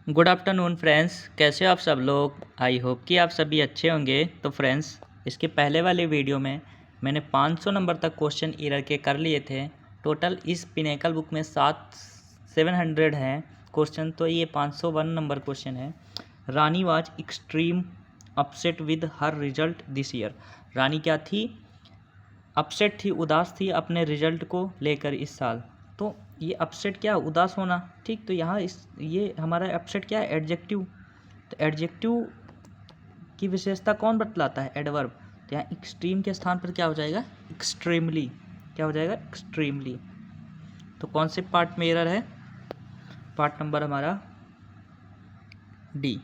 Good afternoon friends, कैसे हो आप सब लोग। आई होप कि आप सभी अच्छे होंगे। तो फ्रेंड्स, इसके पहले वाले वीडियो में मैंने 500 नंबर तक क्वेश्चन ईरर के कर लिए थे। टोटल इस पिनेकल बुक में 700 हैं क्वेश्चन, तो ये 501 नंबर क्वेश्चन है। Rani was extreme upset with her result this year. Rani क्या थी? अपसेट थी, उदास थी अपने रिजल्ट को लेकर इस साल। तो ये अपसेट क्या, उदास होना, ठीक। तो यहाँ ये हमारा अपसेट क्या है? एडजेक्टिव। तो एडजेक्टिव की विशेषता कौन बतलाता है? एडवर्ब। तो यहाँ एक्सट्रीम के स्थान पर क्या हो जाएगा? एक्सट्रीमली। क्या हो जाएगा? एक्सट्रीमली। तो कौन से पार्ट में एरर है? पार्ट नंबर हमारा डी।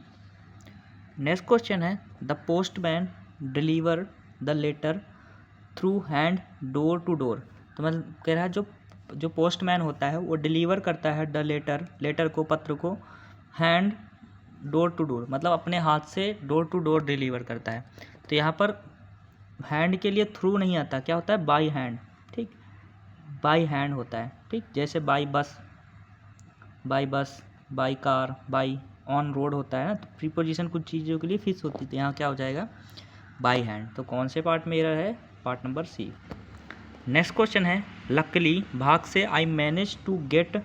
नेक्स्ट क्वेश्चन है, the postman deliver the letter through hand door to door. तो मतलब कह रहा है जो पोस्टमैन होता है वो डिलीवर करता है द लेटर को, पत्र को, हैंड डोर टू डोर, मतलब अपने हाथ से डोर टू डोर डिलीवर करता है। तो यहाँ पर हैंड के लिए थ्रू नहीं आता, क्या होता है? बाई हैंड, ठीक। बाई हैंड होता है, ठीक। जैसे by bus, by car, by on road होता है ना। तो प्रीपोजिशन कुछ चीज़ों के लिए फिक्स होती है, तो यहाँ क्या हो जाएगा? By hand. तो कौन से पार्ट में एरर है? Part number C. Next question है, लकली भाग से I manage to get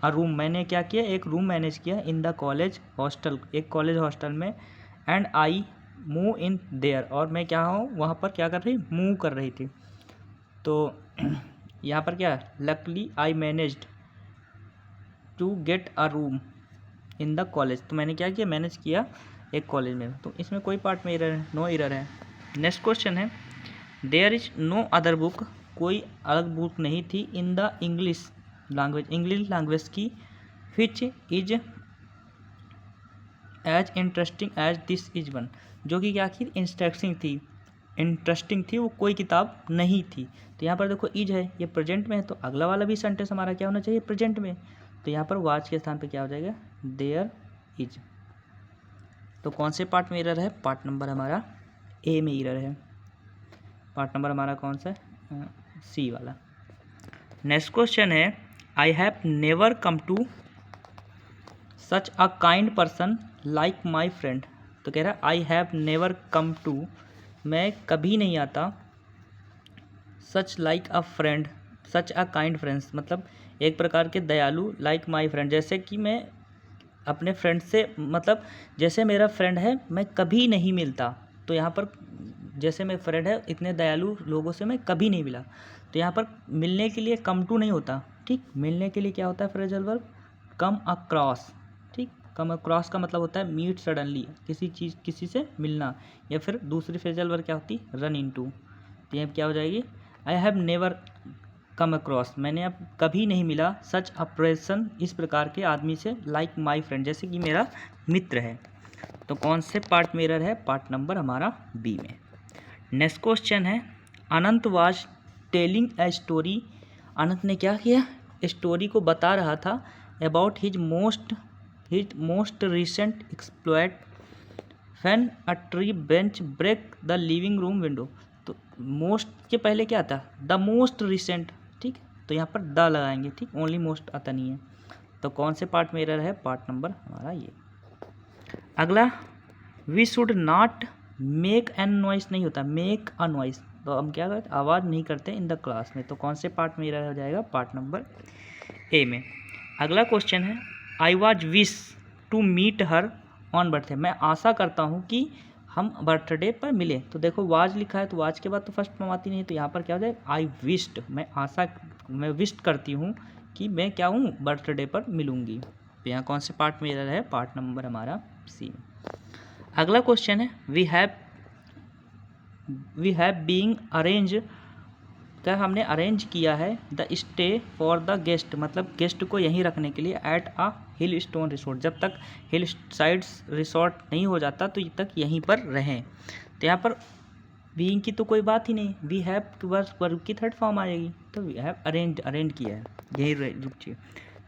a room. मैंने क्या किया? एक रूम मैनेज किया इन द कॉलेज हॉस्टल, एक कॉलेज हॉस्टल में। And I move in there, और मैं क्या हूँ वहाँ पर क्या कर रही? मूव कर रही थी। तो यहाँ पर क्या? Luckily I managed to get a room in the college. तो मैंने क्या किया? मैनेज किया एक कॉलेज में। तो इसमें कोई पार्ट में एरर है? नो एरर है। नेक्स्ट क्वेश्चन है, there is no other book. कोई अलग बुक नहीं थी इन द इंग्लिश लैंग्वेज की, which is as interesting as this is one. जो कि क्या थी? इंटरेस्टिंग थी, वो कोई किताब नहीं थी। तो यहाँ पर देखो इज है, ये प्रेजेंट में है, तो अगला वाला भी सेंटेंस हमारा क्या होना चाहिए? प्रेजेंट में। तो यहाँ पर वाज के स्थान पे क्या हो जाएगा? There is. तो कौन से पार्ट में एरर है? पार्ट नंबर हमारा ए में एरर है। पार्ट नंबर हमारा कौन सा है? सी वाला। नेक्स्ट क्वेश्चन है, I have never come to such a kind person like my friend. तो कह रहा है I have never come to, मैं कभी नहीं आता, such like a friend, such a kind friends, मतलब एक प्रकार के दयालु, लाइक माई फ्रेंड, जैसे कि मैं अपने फ्रेंड से, मतलब जैसे मेरा फ्रेंड है मैं कभी नहीं मिलता। तो यहाँ पर जैसे मेरा फ्रेंड है, इतने दयालु लोगों से मैं कभी नहीं मिला। तो यहाँ पर मिलने के लिए कम टू नहीं होता, ठीक। मिलने के लिए क्या होता है? फ्रेजल वर्ब कम अक्रॉस, ठीक। कम अक्रॉस का मतलब होता है मीट सडनली, किसी से मिलना। या फिर दूसरी फ्रेजल वर्ब क्या होती? Run into. तो यहाँ क्या हो जाएगी? आई हैव नेवर कम अक्रॉस, मैंने अब कभी नहीं मिला, सच अ पर्सन, इस प्रकार के आदमी से, लाइक माई फ्रेंड, जैसे कि मेरा मित्र है। तो कौन से पार्ट में एरर है? पार्ट नंबर हमारा बी में। नेक्स्ट क्वेश्चन है, Anant was telling a story. Anant ने क्या किया? स्टोरी को बता रहा था about his most recent exploit when a tree bench break the living room window. तो मोस्ट के पहले क्या था? द मोस्ट रिसेंट, ठीक। तो यहाँ पर द लगाएंगे, ठीक। ओनली मोस्ट आता नहीं है। तो कौन से पार्ट में एरर है? पार्ट नंबर हमारा ये। अगला, we should not make an noise, नहीं होता मेक अ नॉइस। तो हम क्या करते? आवाज़ नहीं करते इन द क्लास में। तो कौन से पार्ट में एरर हो जाएगा? पार्ट नंबर ए में। अगला क्वेश्चन है, I was wish to meet her on birthday. मैं आशा करता हूँ कि हम बर्थडे पर मिले। तो देखो वाज लिखा है, तो वाज के बाद तो फर्स्ट फॉर्म आती नहीं है। तो यहाँ पर क्या हो जाए? आई विश्ड, मैं विश करती हूँ कि मैं क्या हूँ? बर्थडे पर मिलूँगी। तो यहाँ कौन से पार्ट में एरर है? पार्ट नंबर हमारा सी। अगला क्वेश्चन है, वी हैव बीइंग अरेंज। क्या हमने अरेंज किया है the stay for the guest, मतलब गेस्ट को यहीं रखने के लिए, at a hill stone resort. जब तक हिल साइड्स रिसोर्ट नहीं हो जाता तो तक यहीं पर रहें। तो यहाँ पर बीइंग की तो कोई बात ही नहीं, वी हैव वर्ब की थर्ड फॉर्म आएगी। तो वी हैव अरेंज किया है, यही रुकिए।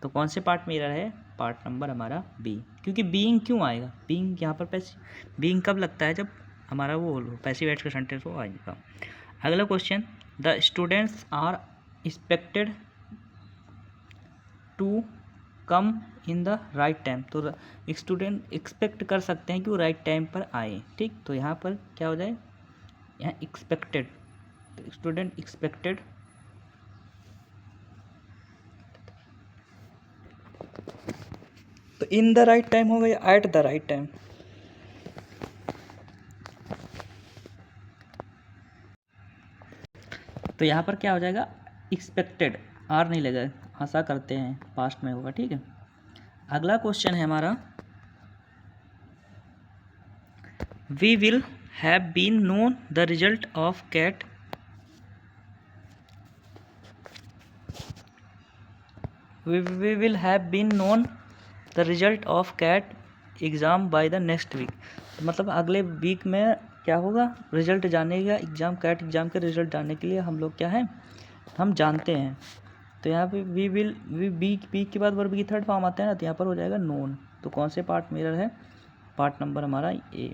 तो कौन से पार्ट में एरर है? पार्ट नंबर हमारा बी। क्योंकि बीइंग क्यों आएगा? बीइंग यहाँ पर बीइंग कब लगता है? जब हमारा वो पैसिव वॉइस का सेंटेंस हो आएगा। अगला question, the students are expected to come in the right time, तो स्टूडेंट एक्सपेक्ट कर सकते हैं कि वो राइट टाइम पर आए। ठीक, तो यहाँ पर क्या हो जाए, यहाँ एक्सपेक्टेड, तो स्टूडेंट एक्सपेक्टेड तो इन द राइट टाइम होगा या एट द राइट टाइम। तो यहाँ पर क्या हो जाएगा, एक्सपेक्टेड, आर नहीं लगेगा, आशा करते हैं, पास्ट में होगा। ठीक है, अगला क्वेश्चन है हमारा, we will have been known the result of CAT, we will have been known the result of CAT exam by the next week. तो मतलब अगले वीक में क्या होगा, रिजल्ट जानेगा, एग्ज़ाम कैट एग्ज़ाम के रिजल्ट जानने के लिए हम लोग क्या हैं, हम जानते हैं। तो यहाँ पे वी विल, वी के बाद वर्ब की थर्ड फॉर्म आता है ना, तो यहाँ पर हो जाएगा नोन। तो कौन से पार्ट मिरर है, पार्ट नंबर हमारा ए।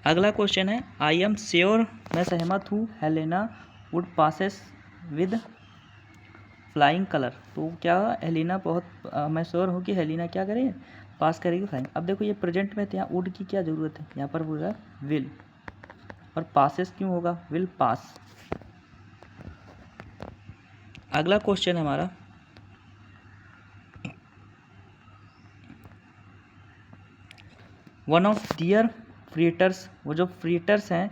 अगला क्वेश्चन है, आई एम श्योर, मैं सहमत हूँ, Helena would passes with flying colour. तो क्या, हेलिना बहुत, मैं श्योर हूँ कि हेलिना क्या करेगी, पास करेगी फ्लाइंग। अब देखो ये प्रेजेंट में, तो यहाँ वुड की क्या ज़रूरत है, यहाँ पर होगा विल, और पासेस क्यों होगा, विल पास। अगला क्वेश्चन है हमारा, वन ऑफ दियर फ्रीटर्स, वो जो फ्रीटर्स हैं,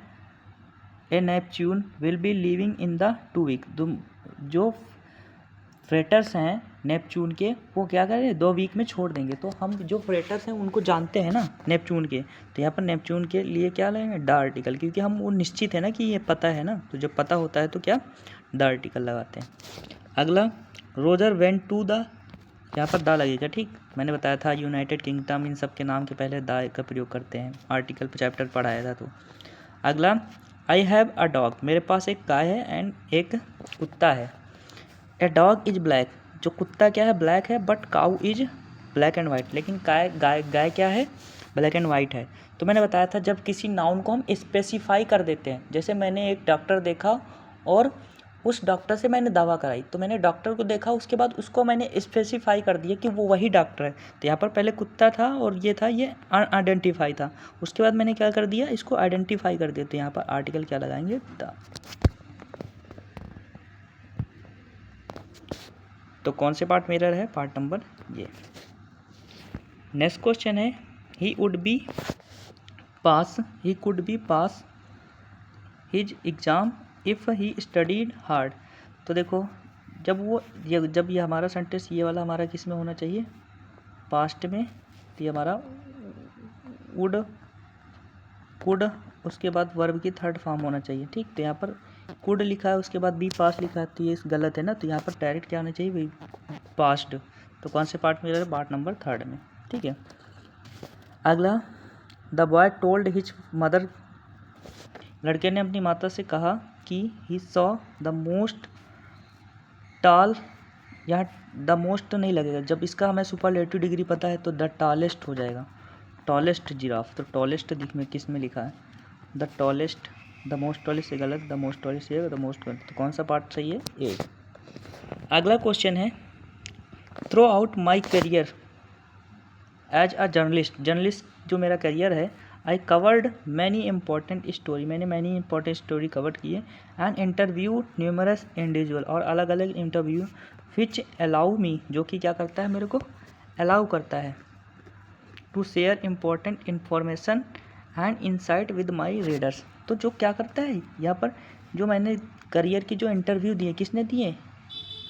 a Neptune will be living in the 2 week. जो फ्रेटर्स हैं नेपच्यून के, वो क्या करें, 2 वीक में छोड़ देंगे। तो हम जो फ्रेटर्स हैं उनको जानते हैं ना, नेपच्यून के, तो यहाँ पर नेपच्यून के लिए क्या लगेंगे, द आर्टिकल, क्योंकि हम वो निश्चित है ना कि ये पता है ना, तो जब पता होता है तो क्या, द आर्टिकल लगाते हैं। अगला, रोजर वेंट टू द, यहाँ पर द लगेगा। ठीक, मैंने बताया था यूनाइटेड किंगडम, इन सब के नाम के पहले द का प्रयोग करते हैं, आर्टिकल चैप्टर पढ़ाया था। तो अगला, आई हैव अ डॉग, मेरे पास एक गाय है, एंड एक कुत्ता है। ए डॉग इज ब्लैक, जो कुत्ता क्या है, ब्लैक है, but cow is black and white, लेकिन गाय क्या है, ब्लैक एंड वाइट है। तो मैंने बताया था जब किसी नाउन को हम स्पेसिफाई कर देते हैं, जैसे मैंने एक डॉक्टर देखा और उस डॉक्टर से मैंने दवा कराई, तो मैंने डॉक्टर को देखा, उसके बाद उसको मैंने स्पेसिफाई कर दिया कि वो वही डॉक्टर है। तो यहाँ पर पहले कुत्ता था और ये था, ये अनआइडेंटिफाई था, उसके बाद मैंने क्या कर दिया, इसको आइडेंटिफाई कर दिया। तो यहाँ पर आर्टिकल क्या लगाएंगे, द। तो कौन से पार्ट मिरर है, पार्ट नंबर ये। नेक्स्ट क्वेश्चन है, he would be pass, he could be pass his exam if he studied hard. तो देखो, जब ये हमारा सेंटेंस, ये वाला हमारा किस में होना चाहिए, पास्ट में, तो ये हमारा वुड, कुड, उसके बाद वर्ब की थर्ड फॉर्म होना चाहिए। ठीक, तो यहाँ पर कुड लिखा है, उसके बाद बी पास लिखा है, तो ये गलत है ना, तो यहाँ पर डायरेक्ट क्या होना चाहिए, पास्ट। तो कौन से पार्ट में, पार्ट नंबर थर्ड में। ठीक है, अगला, the boy told his mother, लड़के ने अपनी माता से कहा कि he saw the most tall, यहाँ द मोस्ट नहीं लगेगा, जब इसका हमें सुपरलेटिव डिग्री पता है तो द टॉलेस्ट हो जाएगा, टॉलेस्ट जिराफ। तो टॉलेस्ट दिख में किस में लिखा है, the tallest, the most tallest से गलत, द मोस्ट टॉलेस्ट से द मोस्ट गलत। तो कौन सा पार्ट सही है, ए। अगला क्वेश्चन है, throughout my career as a journalist जो मेरा करियर है, I covered many important story, मैंने मैनी इंपॉर्टेंट स्टोरी कवर किए, एंड इंटरव्यू न्यूमरस इंडिविजुअल, और अलग अलग इंटरव्यू, विच अलाउ मी, जो कि क्या करता है, मेरे को अलाउ करता है, to share important information and insight with my readers. तो जो क्या करता है, यहाँ पर जो मैंने करियर की जो इंटरव्यू दिए, किसने दिए,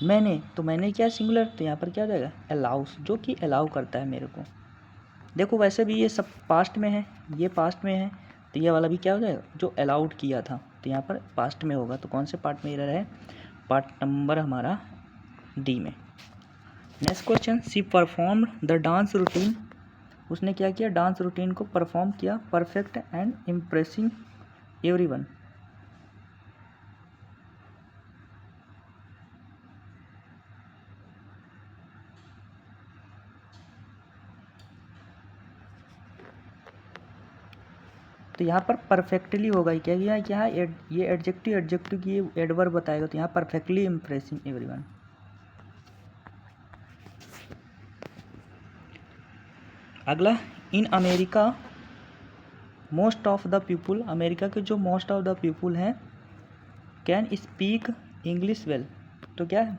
मैंने, तो मैंने क्या, सिंगुलर, तो यहाँ पर क्या हो जाएगा, अलाउस, जो कि अलाउ करता है मेरे को। देखो वैसे भी ये सब पास्ट में है, ये पास्ट में है, तो ये वाला भी क्या हो जाएगा, जो अलाउड किया था, तो यहाँ पर पास्ट में होगा। तो कौन से पार्ट में एरर है, पार्ट नंबर हमारा डी में। Next question, she perform the dance routine, उसने क्या किया, डांस रूटीन को परफॉर्म किया, परफेक्ट एंड इम्प्रेसिंग एवरीवन। तो यहाँ पर परफेक्टली होगा, क्या क्या ये एडजेक्टिव की एडवर्ब बताएगा, तो यहाँ परफेक्टली इम्प्रेसिंग एवरीवन। अगला, in America most of the people, America के जो मोस्ट ऑफ द पीपुल हैं कैन स्पीक इंग्लिश वेल। तो क्या है,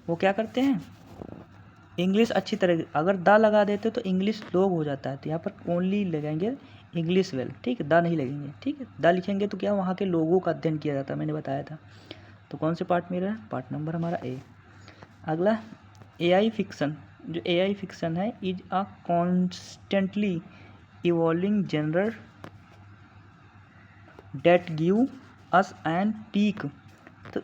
वो क्या करते हैं, इंग्लिश अच्छी तरह, अगर द लगा देते तो इंग्लिश लोग हो जाता है, तो यहाँ पर ओनली लगेंगे इंग्लिश वेल, ठीक है, द नहीं लगेंगे, ठीक है। द लिखेंगे तो क्या, वहाँ के लोगों का अध्ययन किया जाता है, मैंने बताया था। तो कौन से पार्ट में रहा है, पार्ट नंबर हमारा ए। अगला, एआई फिक्शन, जो एआई फिक्शन है is a constantly evolving genre that give us an peek. तो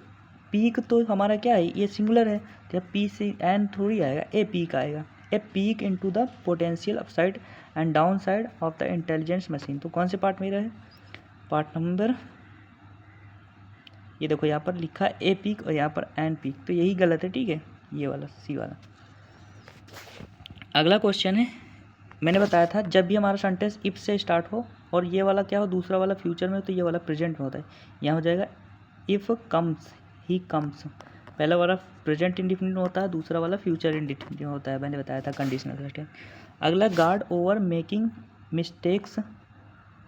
पीक तो हमारा क्या है, ये सिंगुलर है, तो पी से एन थोड़ी आएगा, ए पीक आएगा। A peak into the potential upside and down side of the intelligence machine. तो कौन से पार्ट में रहा है, पार्ट नंबर, ये देखो यहाँ पर लिखा है ए पीक और यहाँ पर एन पीक, तो यही गलत है, ठीक है, ये वाला सी वाला। अगला क्वेश्चन है, मैंने बताया था जब भी हमारा सेंटेंस इफ से स्टार्ट हो और ये वाला क्या हो, दूसरा वाला फ्यूचर में, तो ये वाला प्रेजेंट में होता है। यहाँ हो जाएगा इफ़ कम्स, ही कम्स, पहला वाला प्रेजेंट इंडिफिनिट होता है, दूसरा वाला फ्यूचर इंडिफिनिट होता है, मैंने बताया था कंडीशनल सेंटेंस। अगला, guard over making mistakes,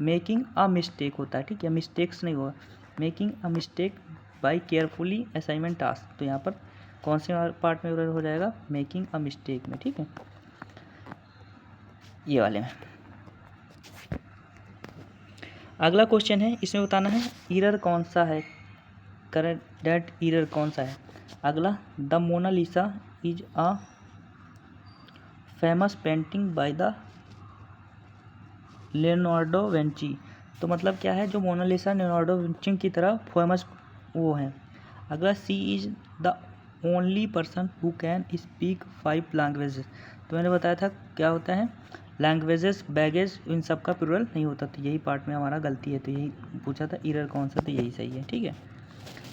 making a mistake होता है, ठीक है, मिस्टेक्स नहीं होगा, making a mistake by carefully assignment task. तो यहाँ पर कौन से पार्ट में हो जाएगा, मेकिंग अ मिस्टेक में, ठीक है, ये वाले में। अगला क्वेश्चन है, इसमें बताना है एरर कौन सा है, करेक्ट डेट एरर कौन सा है। अगला, the Mona Lisa is a famous painting by the Leonardo Vinci. तो मतलब क्या है, जो मोनालिसा लियोनार्डो विंची की तरह फेमस वो है। अगला, she is the only person who can speak 5 languages. तो मैंने बताया था क्या होता है, लैंग्वेजेस, बैगेज, इन सब का प्लुरल नहीं होता, तो यही पार्ट में हमारा गलती है, तो यही पूछा था एरर कौन सा, तो यही सही है, ठीक है,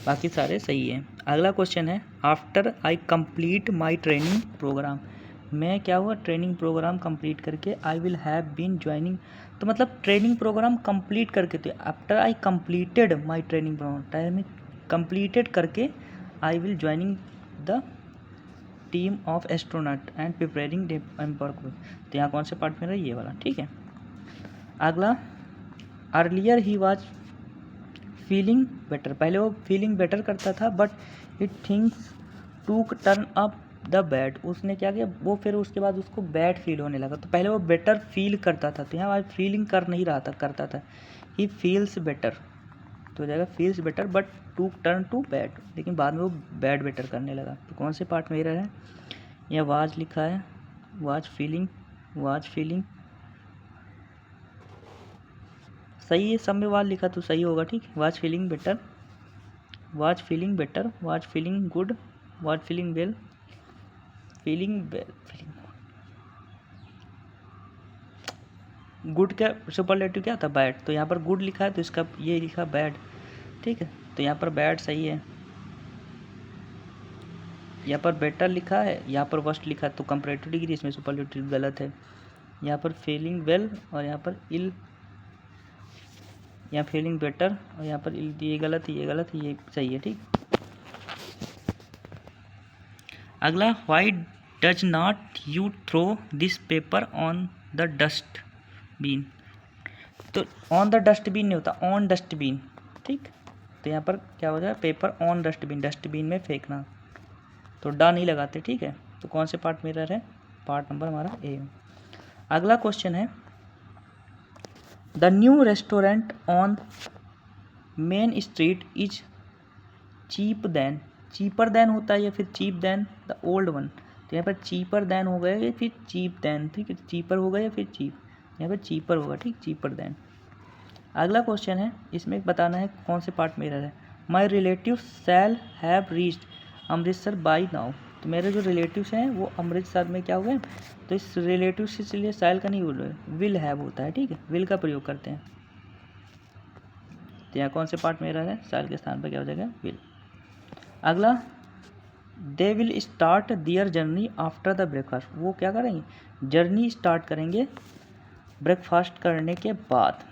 बाकी सारे सही है। अगला क्वेश्चन है, after I complete my training program, मैं क्या हुआ, ट्रेनिंग प्रोग्राम कंप्लीट करके I will have been joining. तो मतलब ट्रेनिंग प्रोग्राम कंप्लीट करके, तो after I completed my training program, time completed करके I will joining the team of astronaut and preparing एम्पर क्रू। तो यहाँ कौन से पार्ट में रहा, ये वाला, ठीक है। अगला, earlier he was feeling better, पहले वो फीलिंग बेटर करता था but it things to turn up the bad, उसने क्या किया, वो फिर उसके बाद उसको बैड फील होने लगा। तो पहले वो बेटर फील करता था, तो यहाँ आज फीलिंग कर नहीं रहा था, करता था, ही फील्स बेटर, तो हो जाएगा feels better but to turn to bad, लेकिन बाद में वो बैड बेटर करने लगा। तो कौन से पार्ट में रहा है, यह वाज लिखा है, वाज फीलिंग सही है, सब में वाज लिखा तो सही होगा, ठीक, was feeling better, was feeling better, was feeling good, was feeling well, feeling good का सुपरलेटिव क्या था, बैड, तो यहाँ पर गुड लिखा है तो इसका ये लिखा बैड, ठीक है, तो यहाँ पर बैड सही है। यहाँ पर बेटर लिखा है, यहाँ पर वर्स्ट लिखा है, तो कंपैरेटिव डिग्री, इसमें सुपरलेटिव गलत है। यहाँ पर फीलिंग वेल और यहाँ पर इल, यहाँ फीलिंग बेटर और यहाँ पर इल, ये गलत है, ये गलत है, ये सही है, ठीक। अगला, why does not you throw this paper on the dustbin. तो ऑन द डस्टबिन नहीं होता, ऑन डस्टबिन, ठीक, तो यहाँ पर क्या हो जाए, पेपर ऑन डस्टबिन, डस्टबिन में फेंकना, तो डा नहीं लगाते, ठीक है। तो कौन से पार्ट में रह रहे, पार्ट नंबर हमारा ए। अगला क्वेश्चन है, the new restaurant on main street is cheap then, cheaper then होता है या फिर cheap then the old one, तो यहाँ पर चीपर देन हो गया या फिर चीप देन, ठीक है, चीपर होगा या फिर चीप, यहाँ पर चीपर होगा, ठीक, चीपर देन। अगला क्वेश्चन है, इसमें बताना है कौन से पार्ट में रह है, my relative shall have reached Amritsar by now. तो मेरे जो रिलेटिव्स हैं वो अमृतसर में क्या हुए, तो इस रिलेटिव से इसलिए शैल का नहीं बोल रहे, विल हैव होता है, ठीक है, विल का प्रयोग करते हैं। तो यहाँ कौन से पार्ट में रह है, शैल के स्थान पर क्या हो जाएगा, विल। अगला, they will start their journey after the breakfast, वो क्या करेंगे, जर्नी स्टार्ट करेंगे ब्रेकफास्ट करने के बाद।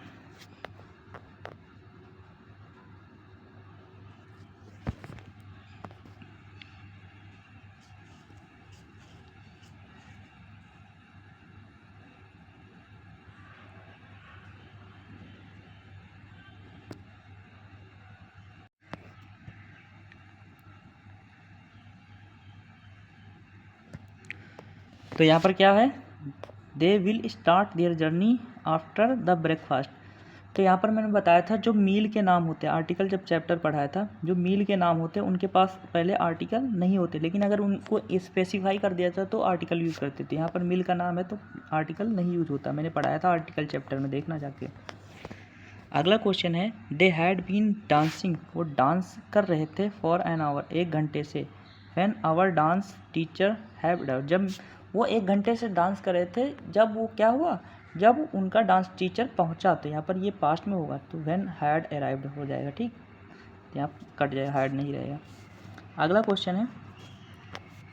तो यहाँ पर क्या है, दे will start their journey after the breakfast. तो यहाँ पर मैंने बताया था जो मील के नाम होते हैं, आर्टिकल जब चैप्टर पढ़ाया था, जो मील के नाम होते हैं उनके पास पहले आर्टिकल नहीं होते, लेकिन अगर उनको स्पेसिफाई कर दिया जाता तो आर्टिकल यूज़ करते थे। यहाँ पर मील का नाम है तो आर्टिकल नहीं यूज़ होता, मैंने पढ़ाया था आर्टिकल चैप्टर में, देखना जाके। अगला क्वेश्चन है, दे हैड बीन डांसिंग, वो डांस कर रहे थे फॉर एन आवर, 1 घंटे से, when our dance teacher have, जब वो 1 घंटे से डांस कर रहे थे, जब वो क्या हुआ, जब उनका डांस टीचर पहुंचा। तो यहाँ पर ये पास्ट में होगा, तो व्हेन हैड अराइव्ड हो जाएगा, ठीक, यहाँ कट जाएगा, हैड नहीं रहेगा। अगला क्वेश्चन है,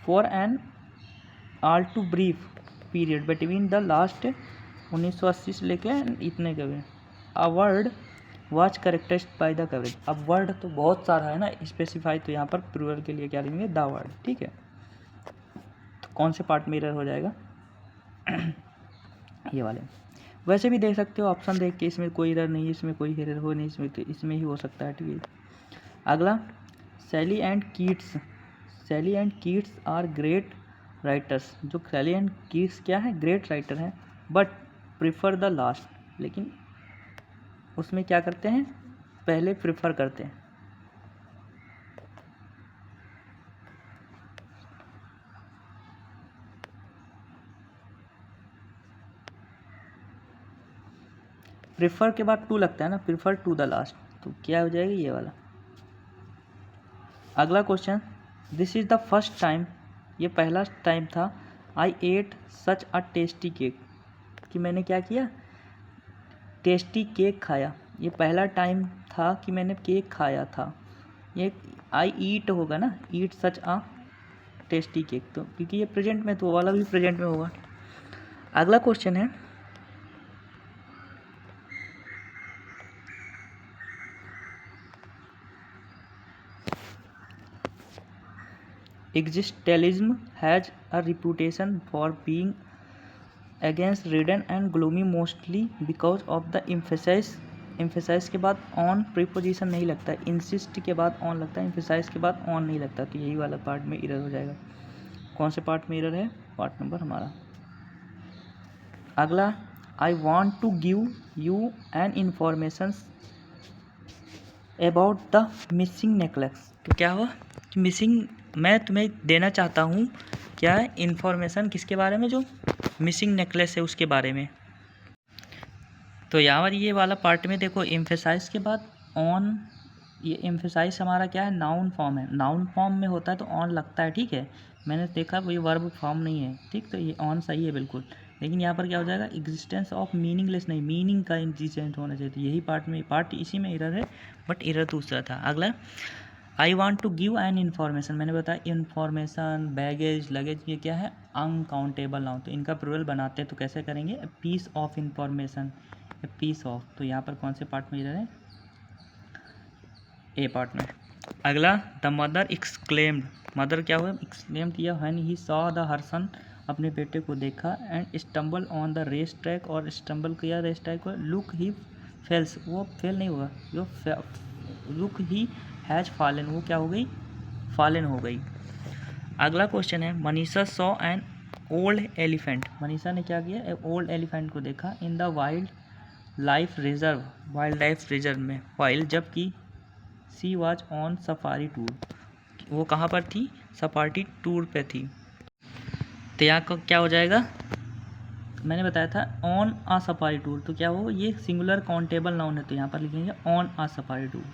for an all too brief period between the last 1980 से लेके इतने के हुए, a word was characterized by the coverage. अब वर्ड तो बहुत सारा है ना स्पेसिफाई, तो यहाँ पर प्लूरल के लिए क्या लिखेंगे, द वर्ड, ठीक है। तो कौन से पार्ट में एरर हो जाएगा ये वाले। वैसे भी देख सकते हो ऑप्शन देख के, इसमें कोई एरर नहीं, इसमें कोई एरर हो नहीं, इसमें ही हो सकता है, ठीक है। अगला, Shelley and Keats, Shelley and Keats are great writers. जो सैली एंड कीट्स क्या है, ग्रेट राइटर हैं, बट प्रिफर द लास्ट, लेकिन उसमें क्या करते हैं, पहले प्रिफर करते हैं। प्रिफर के बाद टू लगता है ना, प्रिफर टू द लास्ट, तो क्या हो जाएगा ये वाला। अगला question, this is the first time, ये पहला टाइम था, I ate such a tasty cake, कि मैंने क्या किया, टेस्टी केक खाया। ये पहला टाइम था कि मैंने केक खाया था, ये आई ईट होगा ना, ईट सच अ टेस्टी केक, तो क्योंकि ये प्रेजेंट में, तो वो वाला भी प्रेजेंट में होगा। अगला क्वेश्चन है, existentialism has a reputation for being against ridden and gloomy mostly because of the emphasize. Emphasize के बाद ऑन प्रीपोजिशन नहीं लगता है, इंसिस्ट के बाद ऑन लगता है, एम्फेसाइज के बाद ऑन नहीं लगता, तो यही वाला पार्ट में एरर हो जाएगा। कौन से पार्ट में एरर है, पार्ट नंबर हमारा। अगला, I want to give you an information about the missing necklace. तो क्या हुआ कि मिसिंग, मैं तुम्हें देना चाहता हूँ क्या, इन्फॉर्मेशन किसके बारे में, जो मिसिंग नेकलेस है उसके बारे में। तो यहाँ पर ये वाला पार्ट में देखो, एम्फेसाइज के बाद ऑन, ये एम्फेसाइज हमारा क्या है, नाउन फॉर्म है, नाउन फॉर्म में होता है तो ऑन लगता है, ठीक है, मैंने देखा ये वर्ब फॉर्म नहीं है, ठीक, तो ये ऑन सही है बिल्कुल। लेकिन यहाँ पर क्या हो जाएगा, एग्जिस्टेंस ऑफ मीनिंगलेस नहीं, मीनिंग का एग्जिस्टेंस होना चाहिए, तो यही पार्ट इसी में एरर है, बट एरर दूसरा था। अगला, I want to give an information, मैंने बताया इन्फॉर्मेशन, बैगेज, लगेज, ये क्या है, अनकाउंटेबल नाउन, तो इनका प्लूरल बनाते हैं तो कैसे करेंगे, piece of information, piece of, तो यहाँ पर कौन से पार्ट में एरर है, ए पार्ट में। अगला, द मदर एक्सक्लेम्ड, मदर क्या हुआ, एक्सक्लेम किया, when he saw the her son, अपने बेटे को देखा, and stumble on the race track, और स्टम्बल किया रेस ट्रैक पर, लुक ही फेल्स, वो फेल नहीं हुआ, जो लुक ही हैज फॉलन, वो क्या हो गई, फॉलन हो गई। अगला क्वेश्चन है, Manisha saw an old elephant, Manisha ने क्या किया, ओल्ड एलिफेंट को देखा, in the wild life reserve, wild life reserve में, वाइल्ड, जबकि she was on safari tour, वो कहाँ पर थी, सफारी टूर पे थी। तो यहाँ को क्या हो जाएगा, मैंने बताया था ऑन आ सफारी टूर, तो क्या हो, ये सिंगुलर काउंटेबल नाउन है, तो यहाँ पर लिखेंगे ऑन आ सफारी टूर।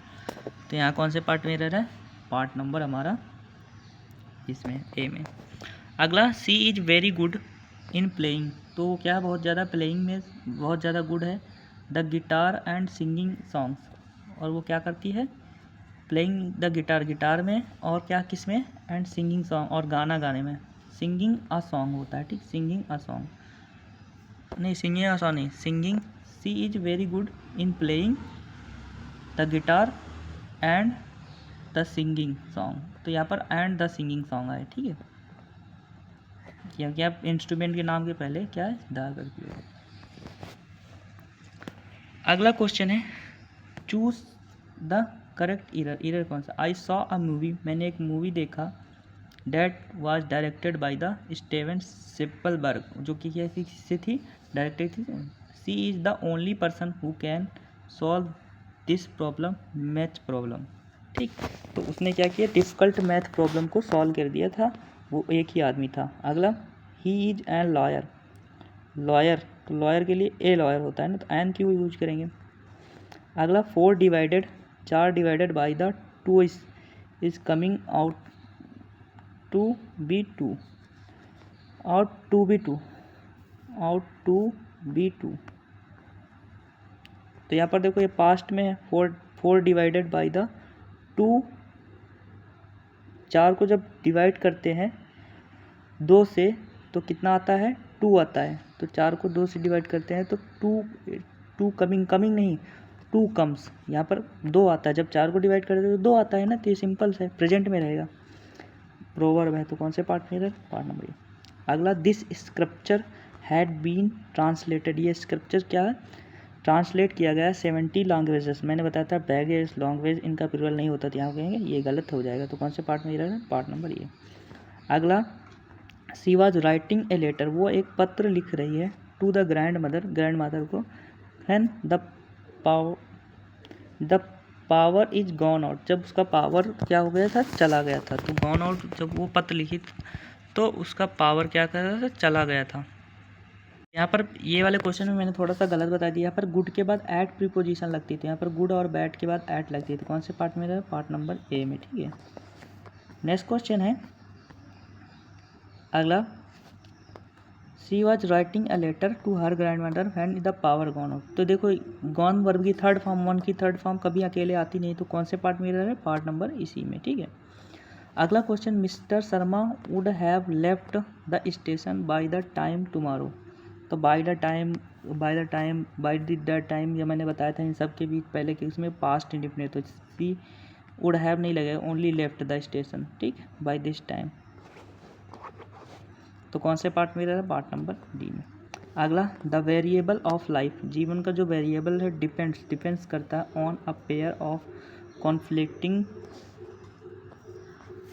तो यहाँ कौन से पार्ट में एरर है, पार्ट नंबर हमारा इसमें ए में। अगला, she is very good in playing, तो क्या बहुत ज़्यादा प्लेइंग में बहुत ज़्यादा गुड है, the guitar and singing songs, और वो क्या करती है, प्लेइंग द गिटार, गिटार में, और क्या किस में, एंड सिंगिंग सॉन्ग, और गाना गाने में, सिंगिंग अ सॉन्ग होता है, ठीक, सिंगिंग अ सॉन्ग नहीं, सिंगिंग अ सॉन्ग नहीं, singing, she is very good in playing the guitar and the singing song, तो यहाँ पर एंड द सिंगिंग सॉन्ग आए, ठीक है, क्योंकि आप इंस्ट्रूमेंट के नाम के पहले क्या है, द करके। अगला क्वेश्चन है, choose the correct error, error कौन सा, आई सॉ अ मूवी, मैंने एक मूवी देखा, that was directed by the Steven Spielberg, जो कि किससे थी, डायरेक्टेड थी। She is the only person who can solve this problem, math problem. ठीक, तो उसने क्या किया, डिफ़िकल्ट मैथ प्रॉब्लम को सॉल्व कर दिया था, वो एक ही आदमी था। अगला, he is an lawyer, lawyer, तो लॉयर के लिए ए लॉयर होता है ना, तो एन क्यों यूज करेंगे। अगला, 4 divided, 4 divided by the 2 is coming out to be 2, out to be 2, out to be 2। तो यहाँ पर देखो ये पास्ट में है, 4 डिवाइडेड बाई द 2, 4 को जब डिवाइड करते हैं 2 से तो कितना आता है, 2 आता है। तो 4 को 2 से डिवाइड करते हैं तो 2 कमिंग नहीं, 2 कम्स, यहाँ पर 2 आता है। जब 4 को डिवाइड करते हैं तो 2 आता है ना, तो ये सिंपल है, प्रेजेंट में रहेगा, प्रोवर्ब है, तो कौन से पार्ट में रहेगा, पार्ट नंबर ए। अगला, this scripture had been translated, ये स्क्रिप्चर क्या है, ट्रांसलेट किया गया 70 लैंग्वेजेस। मैंने बताया था बैगेज लैंग्वेज इनका प्लूरल नहीं होता, तो यहाँ कहेंगे ये गलत हो जाएगा, तो कौन से पार्ट में रहेगा, पार्ट नंबर ए। अगला, she was writing a letter, वो एक पत्र लिख रही है, टू द ग्रैंड मदर को, and the power is gone out, जब उसका पावर क्या हो गया था, चला गया था। तो गॉन आउट, जब वो पत्र लिखी तो उसका पावर क्या कर रहा था, चला गया था। यहाँ पर ये वाले क्वेश्चन में मैंने थोड़ा सा गलत बता दिया, यहाँ पर गुड के बाद एट प्रीपोजिशन लगती थी, यहाँ पर गुड और बैड के बाद एट लगती थी। कौन से पार्ट में रहेगा, पार्ट नंबर ए में। ठीक है, नेक्स्ट क्वेश्चन है अगला, she was writing a letter to her grandmother when the power gone out. तो देखो गॉन वर्ब की थर्ड फॉर्म, वन की थर्ड फॉर्म कभी अकेले आती नहीं, तो कौन से पार्ट में रह, पार्ट नंबर इसी में। ठीक है, अगला question, mister Sharma would have left the station bye the time tomorrow. तो बाय द टाइम ये मैंने बताया था इन सब के बीच पहले कि उसमें पास्ट इंडिफिनिट, तो सी वुड हैव नहीं लगेगा, ओनली लेफ्ट द स्टेशन। ठीक, बाय दिस टाइम, तो कौन से पार्ट में रहा, पार्ट नंबर डी में। अगला, द वेरिएबल ऑफ लाइफ, जीवन का जो वेरिएबल है डिपेंड्स करता है on a pair of conflicting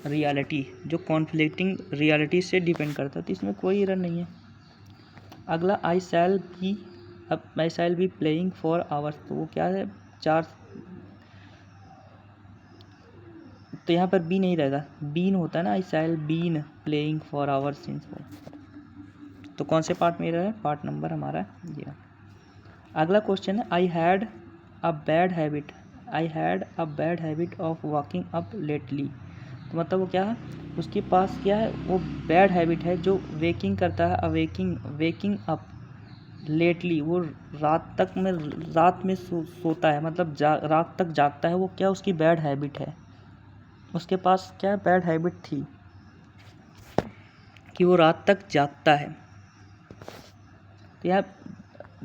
reality, जो कॉन्फ्लिक्टिंग रियलिटी से डिपेंड करता है, तो इसमें कोई एरर नहीं है। अगला, I shall be playing for hours, तो वो क्या है, 4, तो यहाँ पर बी नहीं रहेगा, बीन होता है ना, I shall been playing for hours since, तो कौन से पार्ट में रहा है, पार्ट नंबर हमारा ये। अगला क्वेश्चन है, I had a bad habit of walking up lately. तो मतलब वो क्या है, उसके पास क्या है, वो बैड हैबिट है जो वेकिंग करता है, वेकिंग अप लेटली, वो रात में सोता है, मतलब रात तक जागता है, वो क्या उसकी बैड हैबिट है, उसके पास क्या बैड हैबिट थी कि वो रात तक जागता है। तो यार